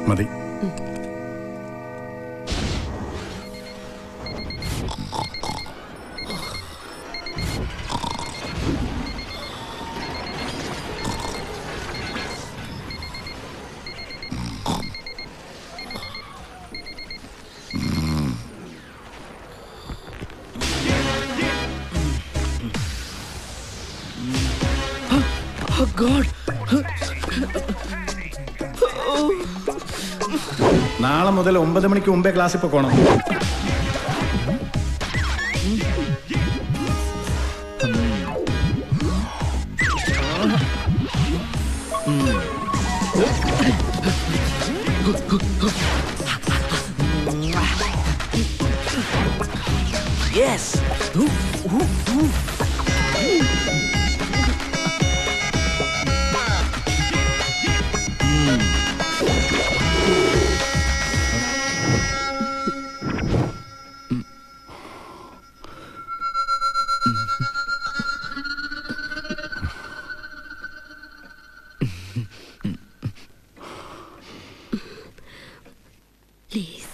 മതി. നാളെ മുതൽ 9 മണിക്ക് മുമ്പേ ക്ലാസ്സിൽ പോകണം. Yes. Please.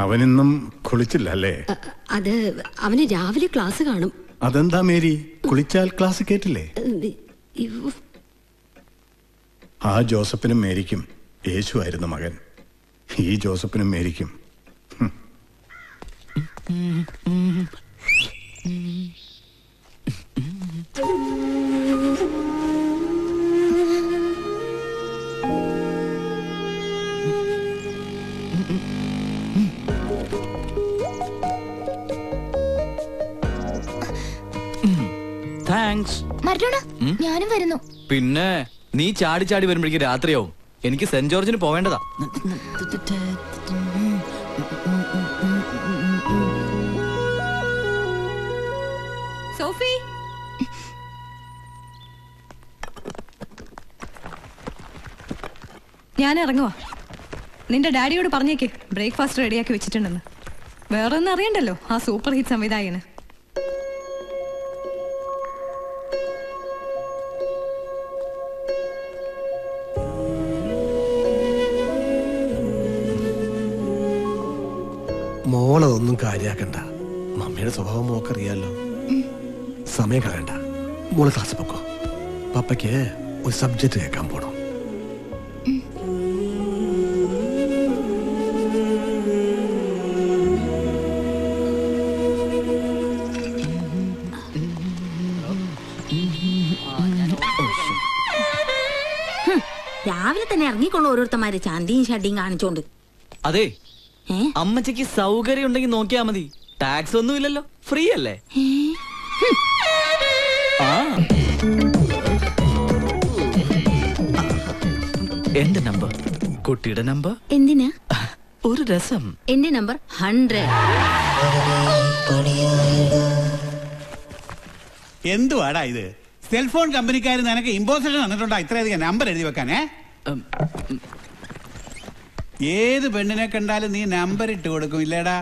അവനിന്നും കുളിച്ചില്ല അല്ലേ? അത് അവന് രാവിലെ ക്ലാസ് കാണും. അതെന്താ മേരി, കുളിച്ചാൽ ക്ലാസ് കേട്ടില്ലേ? ആ ജോസഫിനും മേരിക്കും യേശു ആയിരുന്നു മകൻ. ഈ ജോസഫിനും മേരിക്കും ഞാനും വരുന്നു. പിന്നെ നീ ചാടി ചാടി വരുമ്പോഴേക്ക് രാത്രിയാവും. എനിക്ക് സെന്റ് ജോർജിന് പോവേണ്ടതാ. സോഫി, ഞാൻ ഇറങ്ങുവാ. നിന്റെ ഡാഡിയോട് പറഞ്ഞേക്ക് ബ്രേക്ക്ഫാസ്റ്റ് റെഡിയാക്കി വെച്ചിട്ടുണ്ടെന്ന്. വേറെ ഒന്നും അറിയണ്ടല്ലോ ആ സൂപ്പർ ഹിറ്റ് സംവിധായകന്. മോളതൊന്നും കാര്യാക്കണ്ട. മമ്മിയുടെ സ്വഭാവം മോക്കറിയാലോ. സമയം കളയണ്ട, മോള് ക്ലാസ് പൊക്കോ. പപ്പയ്ക്ക് ഒരു സബ്ജക്റ്റ് കേൾക്കാൻ പോണം. രാവിലെ തന്നെ ഇറങ്ങിക്കൊള്ളു ഓരോരുത്തന്മാര് ചാന്തിയും ഷഡിയും കാണിച്ചോണ്ട്. അതെ, അമ്മച്ചക്ക് സൗകര്യം ഉണ്ടെങ്കിൽ നോക്കിയാ മതി. ടാക്സ് ഒന്നും ഇല്ലല്ലോ, ഫ്രീ അല്ലേ? എന്റെ നമ്പർ, കുട്ടിയുടെ നമ്പർ. എന്തിനാ? ഒരു രസം. എന്റെ നമ്പർ 100. എന്തുവാടാ ഇത്? സെൽഫോൺ കമ്പനിക്കാർ നിനക്ക് ഇമ്പോസിഷൻ തന്നിട്ടുണ്ടോ ഇത്രയധികം നമ്പർ എഴുതി വെക്കാനേ? ഏത് പെണ്ണിനെ കണ്ടാലും നീ നമ്പർ ഇട്ട് കൊടുക്കും ഇല്ലേടാ?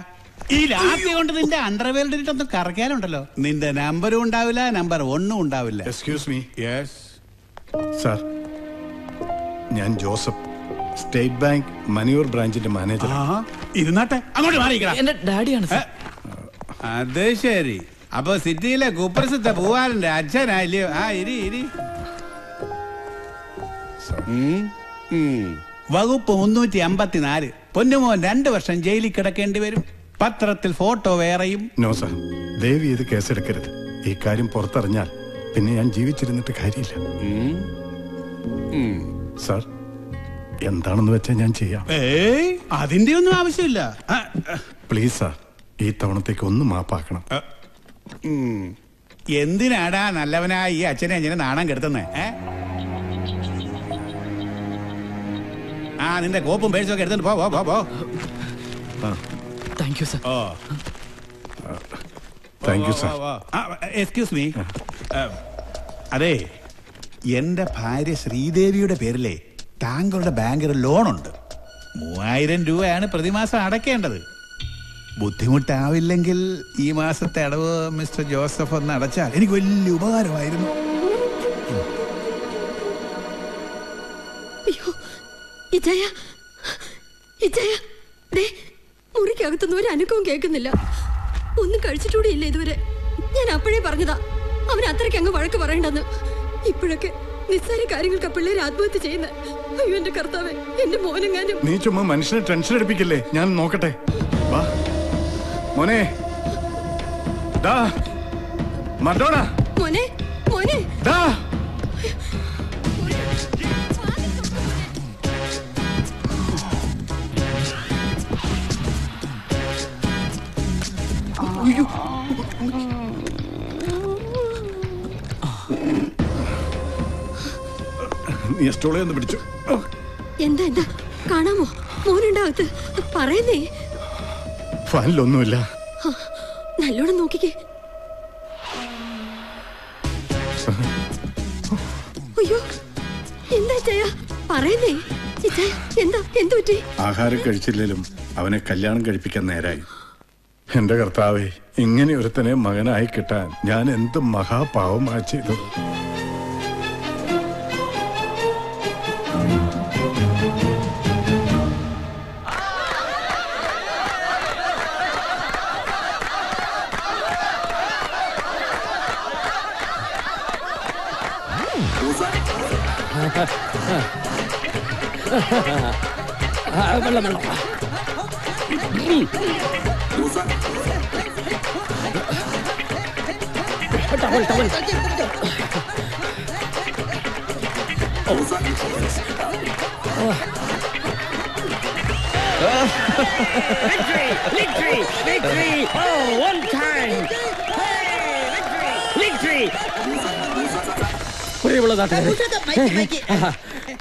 ഈ രാത്രി കൊണ്ട് നിന്റെ അണ്ടർവേൾഡ് ഇട്ടൊന്നും കറക്കാനുണ്ടല്ലോ. നിന്റെ നമ്പറും ഉണ്ടാവില്ല, നമ്പർ 1 ഉണ്ടാവില്ല. Excuse me. യെസ് സാർ, ഞാൻ ജോസഫ്, സ്റ്റേറ്റ് ബാങ്ക് മണിയൂർ ബ്രാഞ്ചിന്റെ മാനേജർ. ഇരുന്നാട്ടെ, അങ്ങോട്ട് മാറിയിരിക്കണം. എന്റെ ഡാഡിയാണ്. അത് ശരി. അപ്പൊ സിറ്റിയിലെ കുപ്രസിദ്ധ പൂവാലന്റെ അച്ഛനായില്ലയോ? ആ, ഇരി ഇരി. വകുപ്പ് 354. പൊന്നുമോൻ 2 വർഷം ജയിലിൽ കിടക്കേണ്ടി വരും. പത്രത്തിൽ ഫോട്ടോ വേറെയും. നോ സാർ, ദേവി ഇത് കേസെടുക്കരുത്. ഈ കാര്യം പുറത്തറിഞ്ഞാൽ പിന്നെ ഞാൻ ജീവിച്ചിരുന്നിട്ട് കാര്യമില്ല. സാർ, എന്താണെന്ന് വെച്ചാൽ ഞാൻ ചെയ്യാം. അതിന്റെ ഒന്നും ആവശ്യമില്ല. പ്ലീസ് സാർ, ഈ തവണത്തേക്ക് ഒന്ന് മാപ്പാക്കണം. എന്തിനാടാ നല്ലവനായ ഈ അച്ഛനെ അച്ഛനെ നാണം കെടുത്തുന്നേ? ആ നിന്റെ കോപ്പും പേഴ്സും ഒക്കെ എടുത്തിട്ട് പോ. Thank you sir. Oh thank you sir. Excuse me. അതെ, എന്റെ ഭാര്യ ശ്രീദേവിയുടെ പേരിലെ താങ്കളുടെ ബാങ്കിൽ ലോണുണ്ട്. 3000 രൂപയാണ് പ്രതിമാസം അടയ്ക്കേണ്ടത്. ബുദ്ധിമുട്ടാവില്ലെങ്കിൽ ഈ മാസത്തെ അടവ് മിസ്റ്റർ ജോസഫ് ഒന്ന് അടച്ചാൽ എനിക്ക് വലിയ ഉപകാരമായിരുന്നു. മുറിക്കകത്തുനിന്ന് ഒരു അനുഭവം കേൾക്കുന്നില്ല. ഒന്നും കഴിച്ചിട്ടൂടെ ഇല്ല ഇതുവരെ. ഞാൻ അപ്പോഴേ പറഞ്ഞതാ അവൻ അത്രയ്ക്ക് അങ്ങ് വഴക്ക് പറയണ്ടെന്ന്. ഇപ്പോഴൊക്കെ നിസ്സാര കാര്യങ്ങൾക്ക് പിള്ളേർ ആത്മഹത്യ ചെയ്യുന്ന. അയ്യോ എന്റെ കർത്താവേ, എന്റെ മോനെങ്ങാനും. നീ ചുമ്മാ മനുഷ്യനെ ടെൻഷൻ എടുപ്പിക്കല്ലേ. ഞാൻ നോക്കട്ടെ. വാ മോനെ. ഡാ മർഡോണ. മോനെ മോനെ. ഡാ നീ സ്റ്റോളെ ഒന്ന് പിടിച്ചു. എന്താ എന്താ കാണാമോ? മോനുണ്ടാവത്ത് പറയുന്നേ. ഫാനിലൊന്നുമില്ല. നല്ലോണം നോക്കിക്കേ. അയ്യോ എന്താ ചായ പറയുന്നേ? എന്താ എന്തു പറ്റി? ആഹാരം കഴിച്ചില്ലേലും അവനെ കല്യാണം കഴിപ്പിക്കാൻ നേരായി. എന്റെ കർത്താവേ, ഇങ്ങനെ ഒരുത്തനെ മകനായി കിട്ടാൻ ഞാൻ എന്ത് മഹാപാവമാ ചെയ്തത്.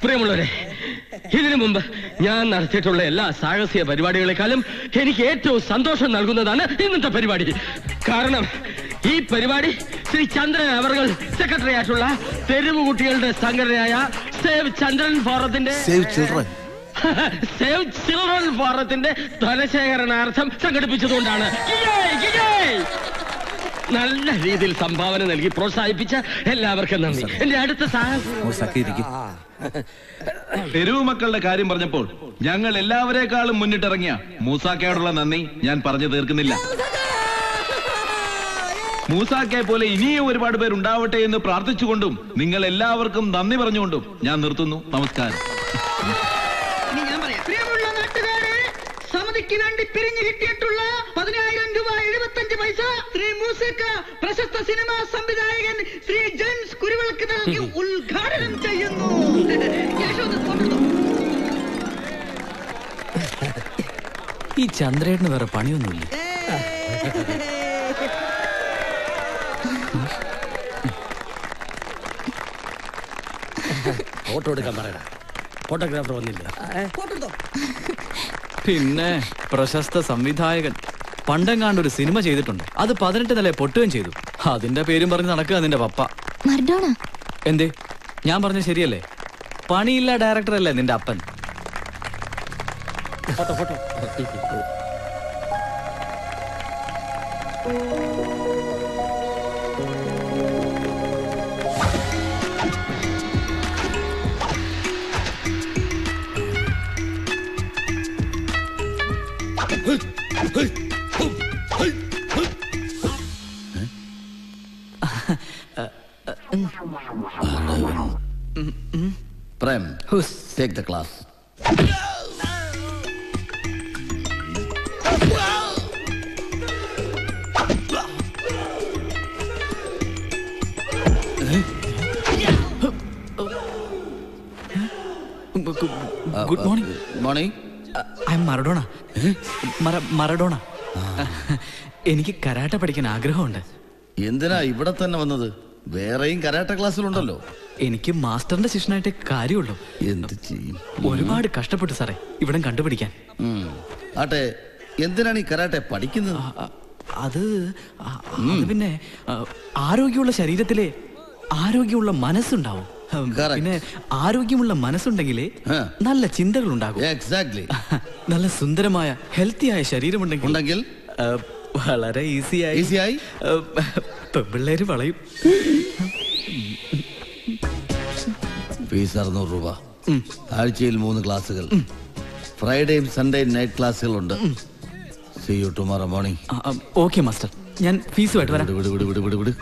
പ്രിയമുള്ളവരെ, ഇതിനു മുമ്പ് ഞാൻ നടത്തിയിട്ടുള്ള എല്ലാ സാഹസിക പരിപാടികളെക്കാളും എനിക്ക് ഏറ്റവും സന്തോഷം നൽകുന്നതാണ് ഇന്നത്തെ പരിപാടി. കാരണം ഈ പരിപാടി ശ്രീ ചന്ദ്രൻ അവർകൾ സെക്രട്ടറി ആയിട്ടുള്ള തെരുവ് കുട്ടികളുടെ സംഘടനയായ സേവ് ചന്ദ്രൻ ഫോറത്തിന്റെ സേവ് ചിൽഡ്രൻ ഫോറത്തിന്റെ ധനശേഖരണാർത്ഥം സംഘടിപ്പിച്ചതുകൊണ്ടാണ്. നല്ല രീതിയിൽ സംഭാവന നൽകി പ്രോത്സാഹിപ്പിച്ച എല്ലാവർക്കും നന്ദി. എന്റെ അടുത്ത തെരുവ് മക്കളുടെ കാര്യം പറഞ്ഞപ്പോൾ ഞങ്ങൾ എല്ലാവരെക്കാളും മുന്നിട്ടിറങ്ങിയ മൂസാക്കയോടുള്ള നന്ദി ഞാൻ പറഞ്ഞു തീർക്കുന്നില്ല. മൂസാക്കയെ പോലെ ഇനിയും ഒരുപാട് പേരുണ്ടാവട്ടെ എന്ന് പ്രാർത്ഥിച്ചുകൊണ്ടും നിങ്ങൾ എല്ലാവർക്കും നന്ദി പറഞ്ഞുകൊണ്ടും ഞാൻ നിർത്തുന്നു. നമസ്കാരം. പ്രിയമുള്ള നാട്ടുകാരെ, സമിതിക്ക് വേണ്ടി പിരിഞ്ഞു കിട്ടിയിട്ടുള്ള 10,000 രൂപ 75 പൈസ ശ്രീ മൂസക്ക പ്രശസ്ത സിനിമാ സംവിധായകൻ ശ്രീ ജെയിംസ് കുരുവിളക്ക് നൽകി ഉദ്ഘാടനം ചെയ്യുന്നു. ഈ ചന്ദ്രേട്ടന് വേറെ പണിയൊന്നുമില്ല. ഫോട്ടോ എടുക്കാൻ പറയണ. ഫോട്ടോഗ്രാഫർ വന്നില്ല. പിന്നെ പ്രശസ്ത സംവിധായകൻ പണ്ടെങ്ങാണ്ട് ഒരു സിനിമ ചെയ്തിട്ടുണ്ട്. അത് 18 നില പൊട്ടുകയും ചെയ്തു. അതിന്റെ പേരും പറഞ്ഞ് നടക്കുക നിന്റെ പപ്പ. എന്തേ, ഞാൻ പറഞ്ഞ ശരിയല്ലേ? പണിയില്ല ഡയറക്ടർ അല്ലേ നിന്റെ അപ്പൻ? Photo photo. Prem, take the class. Good morning. Morning. I M Maradona. Maradona. എനിക്ക് കരാട്ട പഠിക്കാൻ ആഗ്രഹമുണ്ട്. എന്തിനാ ഇവിടെ തന്നെ വന്നത്? വേറെയും കരാട്ട ക്ലാസ്സിലുണ്ടല്ലോ. എനിക്ക് മാസ്റ്ററിന്റെ ശിഷ്യനായിട്ടേ കാര്യമുള്ളൂ. എന്ത് ചെയ്യും? ഒരുപാട് കഷ്ടപ്പെട്ടു സാറേ ഇവിടം കണ്ടുപിടിക്കാൻ. ആട്ടെ, എന്തിനാണ് ഈ കരാട്ടെ പഠിക്കുന്നത്? അത് പിന്നെ ആരോഗ്യമുള്ള ശരീരത്തിലെ ആരോഗ്യമുള്ള മനസ്സുണ്ടാവും. പിന്നെ ആരോഗ്യമുള്ള മനസ്സുണ്ടെങ്കിലേ നല്ല ചിന്തകൾ ഉണ്ടാകും. എക്സാക്ട്ലി. നല്ല സുന്ദരമായ ഹെൽത്തിയായ ശരീരമുണ്ടെങ്കിൽ വളരെ ഈസിയായി പെൺപിള്ളേര് വളയും. ഫീസ് 600 രൂപ. ആഴ്ചയിൽ 3 ക്ലാസ്സുകൾ. ഫ്രൈഡേയും സൺഡേയും നൈറ്റ് ക്ലാസ്സുകളുണ്ട്. See you tomorrow morning. Okay master, ഞാൻ ഫീസുമായിട്ട് വരാം. വിട്.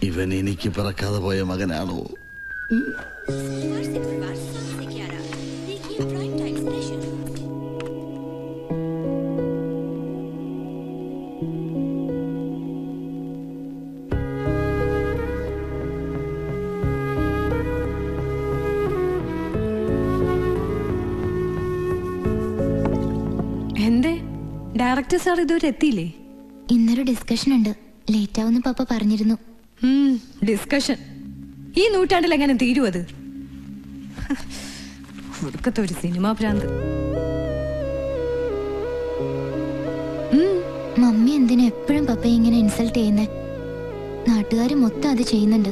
ഇവൻ എനിക്ക് പിറക്കാതെ പോയ മകനാണോ? എന്തേ ഡയറക്ടർ സാർ ഇതുവരെ എത്തിയില്ലേ? ഇന്നൊരു ഡിസ്കഷൻ ഉണ്ട്, ലേറ്റ് ആവുന്ന പപ്പ പറഞ്ഞിരുന്നു. ഡിസ്കഷൻ ഈ നൂറ്റാണ്ടിൽ എങ്ങനെ തീരും അത്? ഒടുക്കത്തെ ഒരു സിനിമാ ഭ്രാന്ത്. മമ്മി എന്തിനാ എപ്പോഴും പപ്പയെ ഇങ്ങനെ ഇൻസൾട്ട് ചെയ്യുന്നേ? നാട്ടുകാര് മൊത്തം അത് ചെയ്യുന്നുണ്ട്,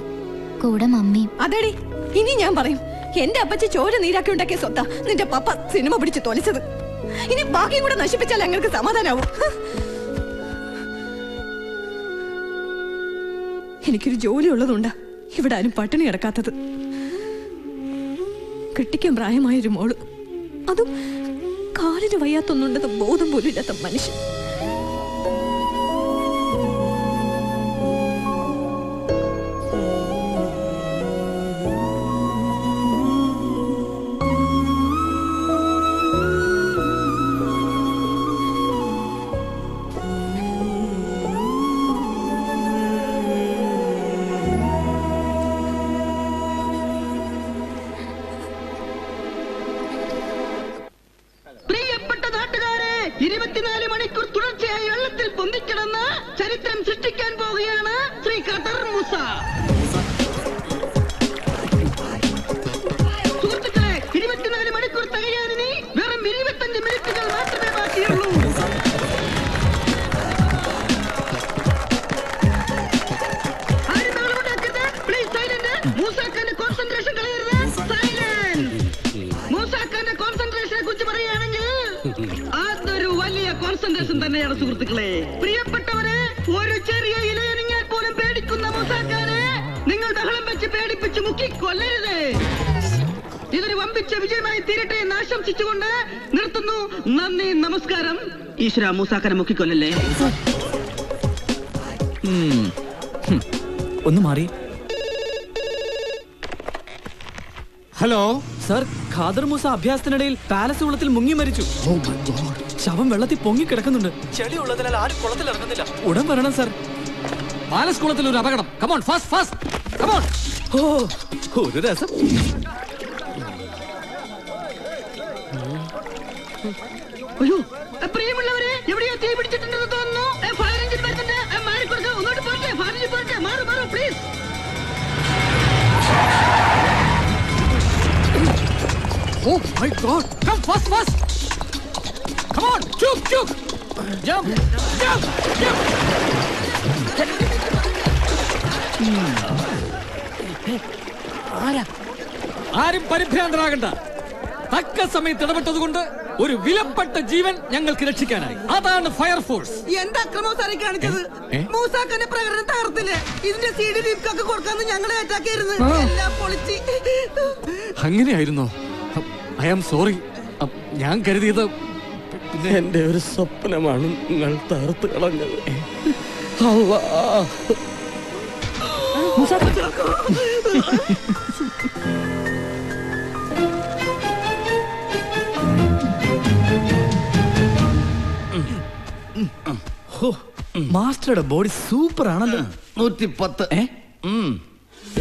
കൂടെ മമ്മിയും. അതെടി, ഇനി ഞാൻ പറയും, എന്റെ അപ്പച്ചി ചോര നീരാക്കി ഉണ്ടാക്കിയ സ്വത്താ നിന്റെ പപ്പ സിനിമ പിടിച്ച് തൊലച്ചത്. ഇനി ബാക്കിയും കൂടെ നശിപ്പിച്ചാൽ ഞങ്ങൾക്ക് സമാധാനാവും. എനിക്കൊരു ജോലി ഉള്ളതുകൊണ്ടാ ഇവിടെ ആരും പട്ടിണി കിടക്കാത്തത്. കെട്ടിക്കാൻ പ്രായമായൊരു മോള്, അതും കാലിന് വയ്യാത്തൊന്നുണ്ടെന്ന് ബോധം പോലും ഇല്ലാത്ത മനുഷ്യൻ. പ്രിയപ്പെട്ട നാട്ടുകാരെ, 24 മണിക്കൂർ തുടർച്ചയായി വെള്ളത്തിൽ പൊന്തിക്കിടന്ന് ചരിത്രം സൃഷ്ടിക്കാൻ പോവുകയാണ് ശ്രീ ഖദർ മൂസ. സുഹൃത്തുക്കളെ, 24 മണിക്കൂർ തികയാനിനി വെറും 25 മിനിറ്റുകൾ മാത്രമേ ബാക്കിയുള്ളൂ. ആരും ബഹളമുണ്ടാക്കരുത്. Please silent. മൂസാഖാന്റെ കോൺസെൻട്രേഷൻ കളയരുത്. സൈലന്റ്. മൂസാഖാന്റെ കോൺസെൻട്രേഷനെ കുറിച്ച് പറയുകയാണെങ്കിൽ അതൊരു വലിയ കോൺസെൻട്രേഷൻ തന്നെയാണ് സുഹൃത്തുക്കളെ. പ്രിയപ്പെട്ടവരെ, ഒരു ചെറിയ ഇലയണിഞ്ഞാൽ പോലും പേടിക്കുന്ന മൂസാഖാനെ നിങ്ങൾ ബഹളം വെച്ച് പേടിപ്പിച്ച് മുക്കിക്കൊല്ലരുത്. ഇതൊരു വമ്പിച്ച വിജയമായി തീരട്ടെ എന്ന് ആശംസിച്ചുകൊണ്ട് നിർത്തുന്നു. നന്ദി, നമസ്കാരം. ഈശ്വര, മൂസാഖാനെ മുക്കിക്കൊല്ലല്ലേ. ഒന്ന് മാറി. ഹലോ സർ, ഖാദർ മൂസ അഭ്യാസത്തിനിടയിൽ പാലസ് വെള്ളത്തിൽ മുങ്ങി മരിച്ചു. ശവം വെള്ളത്തിൽ പൊങ്ങി കിടക്കുന്നുണ്ട്. ചെളി ഉള്ളതിനാൽ ആരും കുളത്തിൽ ഇറങ്ങുന്നില്ല. ഉടൻ വരണം സർ. പാലസ് കുളത്തിൽ ഒരു അപകടം. Come on, fast fast, come on. Oh, ഒരു രസം. അയ്യോ, പ്രിയമുള്ളവരെ, എവിടെയോ തീ പിടിച്ചിട്ടുണ്ടെന്ന് തോന്നുന്നു. ഫയർ എഞ്ചിൻ വരുന്നുണ്ട്. മാറിക്കൊടുക്കുക. ഒന്നോട്ട് പോട്ടെ, ഫയർ എഞ്ചിൻ പോട്ടെ. മാറും please. Oh my God! Come fast, fast! Come on, chook, chook! Jump, jump, jump! ആരും പരിഭ്രാന്തരാകണ്ട. തക്ക സമയത്ത് ഇടപെട്ടതുകൊണ്ട് ഒരു വിലപ്പെട്ട ജീവൻ ഞങ്ങൾക്ക് രക്ഷിക്കാനായി. അതാണ് ഫയർഫോഴ്സ്. എന്താ അക്രമം സാറേ കാണിച്ചത്? മൂസാഖാന്റെ പ്രകടനം തകർത്തില്ലേ? ഇതിന്റെ CD ലിപ്കൊക്കെ കൊടുക്കാന്ന് ഞങ്ങളെ അറ്റാക്കായിരുന്നു. എല്ലാം പൊളിച്ച്. അങ്ങനെയായിരുന്നോ? I am sorry. ഞാൻ കരുതിയത് എന്റെ ഒരു സ്വപ്നമാണ് നിങ്ങൾ തകർത്ത് കളഞ്ഞത്. മാസ്റ്ററുടെ ബോഡി സൂപ്പർ ആണല്ലോ. 110.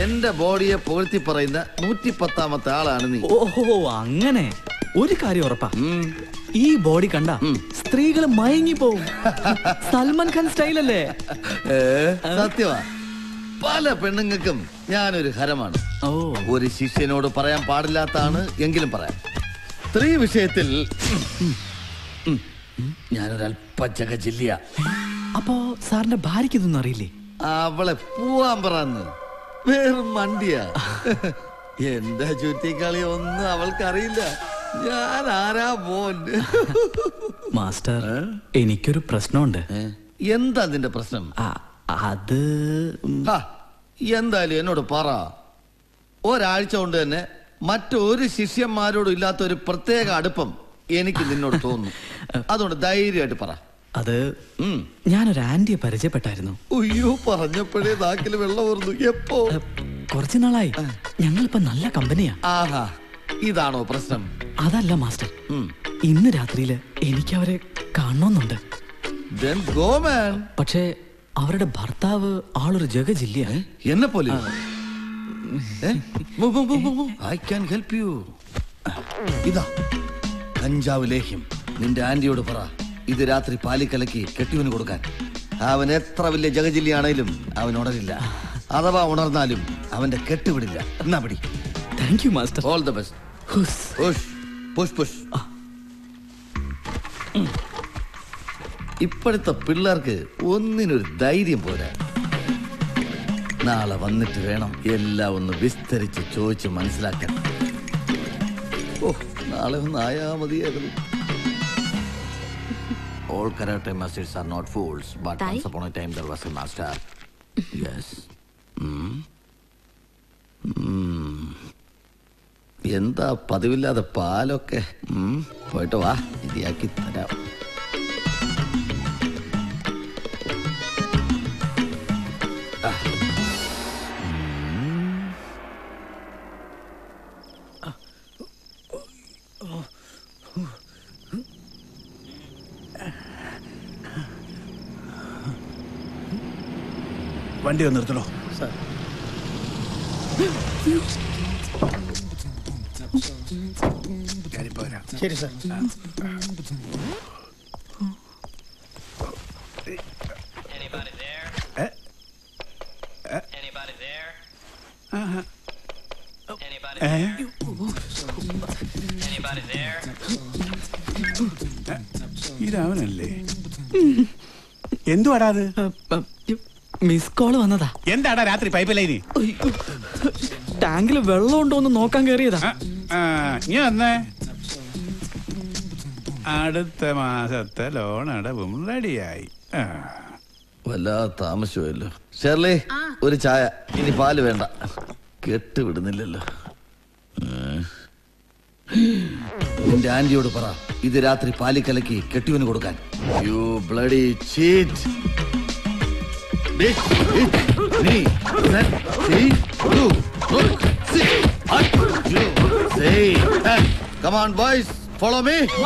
എന്റെ ബോഡിയെ പുകഴ്ത്തി പറയുന്ന 110ാമത്തെ ആളാണ് നീ. ഓഹോ, അങ്ങനെ. ഒരു കാര്യം ഉറപ്പാ, ഈ ബോഡി കണ്ട സ്ത്രീകൾ മയങ്ങി പോവും. സൽമാൻ ഖാൻ സ്റ്റൈലല്ലേ? സത്യമാ. പല പെണ്ണുങ്ങൾക്കും ഞാനൊരു ഹരമാണ്. ഒരു ശിഷ്യനോട് പറയാൻ പാടില്ലാത്താണ് എങ്കിലും പറയാം. സ്ത്രീ വിഷയത്തിൽ ഞാനൊരല്പ ജഗജില്ല. അപ്പോ സാറിന്റെ ഭാര്യയ്ക്ക് ഇതൊന്നും അറിയില്ലേ? അവളെ പോവാൻ പറന്ന് വേറും മണ്ടിയാ. എന്റെ ചുറ്റിക്കളി ഒന്നും അവൾക്കറിയില്ല. ഞാൻ ആരാ മോൻ. മാസ്റ്റർ, എനിക്കൊരു പ്രശ്നമുണ്ട്. എന്താ നിന്റെ പ്രശ്നം? അത് എന്തായാലും എന്നോട് പറ. ഒരാഴ്ച കൊണ്ട് തന്നെ മറ്റൊരു ശിഷ്യന്മാരോടും ഇല്ലാത്ത ഒരു പ്രത്യേക അടുപ്പം എനിക്ക് നിന്നോട് തോന്നുന്നു. അതുകൊണ്ട് ധൈര്യമായിട്ട് പറ. അത് ഞാനൊരു ആന്റിയെ പരിചയപ്പെട്ടായിരുന്നു. അയ്യോ, പറഞ്ഞപ്പോഴേ നാക്കിൽ വെള്ളം ഓർന്നു. എപ്പോ? കുറച്ചു നാളായി. ഞങ്ങളിപ്പോ നല്ല കമ്പനിയാ. ആഹാ, ഇതാണോ പ്രശ്നം? അതല്ല മാസ്റ്റർ, ഇന്ന് രാത്രിയില് എനിക്ക് അവരെ കാണണമെന്നുണ്ട്. പക്ഷേ അവരുടെ ഭർത്താവ് ആളൊരു ജഗജില്ല. എന്നെ പോലെ. I can help you. ഇതാ കഞ്ചാവ് ലേഹ്യം. നിന്റെ ആന്റിയോട് പറ ഇത് രാത്രി പാലിക്കലക്കി കെട്ടിവന് കൊടുക്കാൻ. അവൻ എത്ര വലിയ ജഗജില്ലിയാണേലും അവൻ ഉണരില്ല. അഥവാ ഉണർന്നാലും അവന്റെ കെട്ടുവിടില്ല. എന്നാ പിടി. Thank you master. All the best. Push push push. ഇപ്പോഴത്തെ പിള്ളേർക്ക് ഒന്നിനൊരു ധൈര്യം പോരാ. നാളെ വന്നിട്ട് വേണം എല്ലാം ഒന്ന് വിസ്തരിച്ച് ചോദിച്ച് മനസ്സിലാക്കാൻ. നാളെ ഒന്ന് ആയാ മതിയായിരുന്നു. All karate masters are not fools, but once upon a time there was a master. Yes. എന്താ പതിവില്ലാതെ പാലൊക്കെ? പോയിട്ട് വാ, ഇരിയാക്കി തരാം. വണ്ടി ഒന്ന് നിർത്തണോ? ശരി സാർ. ഇതവനല്ലേ? എന്തുവാടാ അത്? മിസ് കോള് വന്നതാ. എന്താടാ രാത്രി പൈപ്പ് ലൈന്? ടാങ്കില് വെള്ളം ഉണ്ടോ എന്ന് നോക്കാൻ കയറിയതാ. നീ വന്നേ. അടുത്ത മാസത്തെ ലോൺ അടവും റെഡിയായി. വല്ലാതെ താമസമല്ലോ. ഷെർലി, ഒരു ചായ. ഇനി പാല് വേണ്ട, കെട്ടുവിടുന്നില്ലല്ലോ. നിന്റെ ആന്റിയോട് പറ ഇത് രാത്രി പാലിക്കലക്കി കെട്ടിവന് കൊടുക്കാൻ. You bloody cheat. Come on boys, follow me. Oh,